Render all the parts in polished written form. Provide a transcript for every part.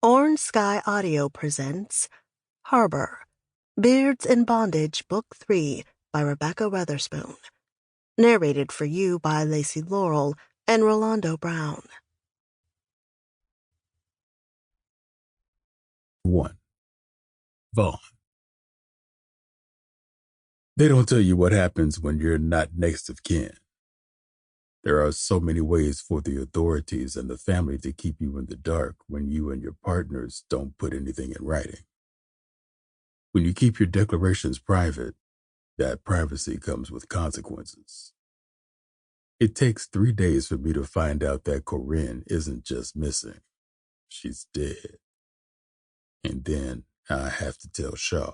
Orange Sky Audio presents Harbor, Beards in Bondage, Book 3 by Rebekah Weatherspoon. Narrated for you by Lacey Laurel and Rolando Brown. 1. Vaughn. They don't tell you what happens when you're not next of kin. There are so many ways for the authorities and the family to keep you in the dark when you and your partners don't put anything in writing. When you keep your declarations private, that privacy comes with consequences. It takes 3 days for me to find out that Corinne isn't just missing. She's dead. And then I have to tell Shaw.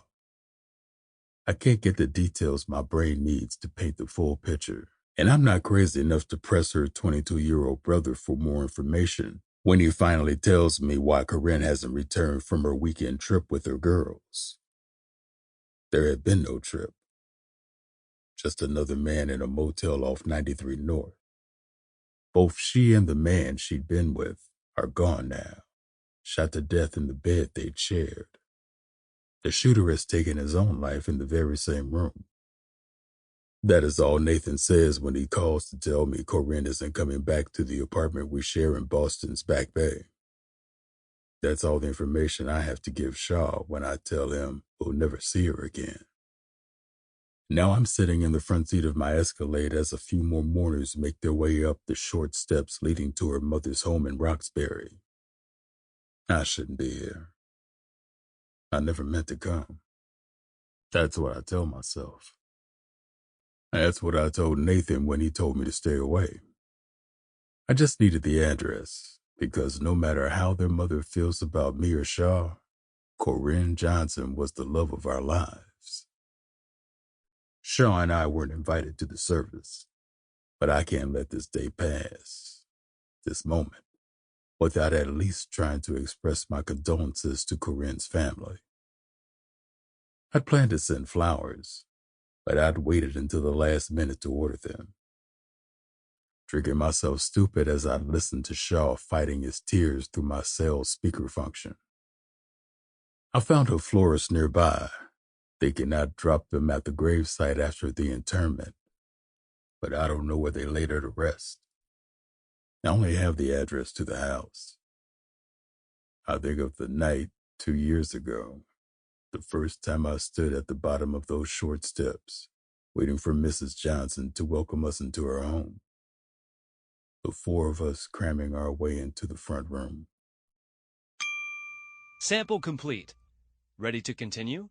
I can't get the details my brain needs to paint the full picture, and I'm not crazy enough to press her 22-year-old brother for more information when he finally tells me why Corinne hasn't returned from her weekend trip with her girls. There had been no trip. Just another man in a motel off 93 North. Both she and the man she'd been with are gone now, shot to death in the bed they'd shared. The shooter has taken his own life in the very same room. That is all Nathan says when he calls to tell me Corinne isn't coming back to the apartment we share in Boston's Back Bay. That's all the information I have to give Shaw when I tell him we'll never see her again. Now I'm sitting in the front seat of my Escalade as a few more mourners make their way up the short steps leading to her mother's home in Roxbury. I shouldn't be here. I never meant to come. That's what I tell myself. That's what I told Nathan when he told me to stay away. I just needed the address, because no matter how their mother feels about me or Shaw, Corinne Johnson was the love of our lives. Shaw and I weren't invited to the service, but I can't let this day pass, this moment, without at least trying to express my condolences to Corinne's family. I'd planned to send flowers, but I'd waited until the last minute to order them. Tricking myself stupid as I listened to Shaw fighting his tears through my cell's speaker function. I found a florist nearby, thinking I'd drop them at the gravesite after the interment, but I don't know where they laid her to rest. I only have the address to the house. I think of the night 2 years ago, the first time I stood at the bottom of those short steps, waiting for Mrs. Johnson to welcome us into her home. The 4 of us cramming our way into the front room. Sample complete. Ready to continue?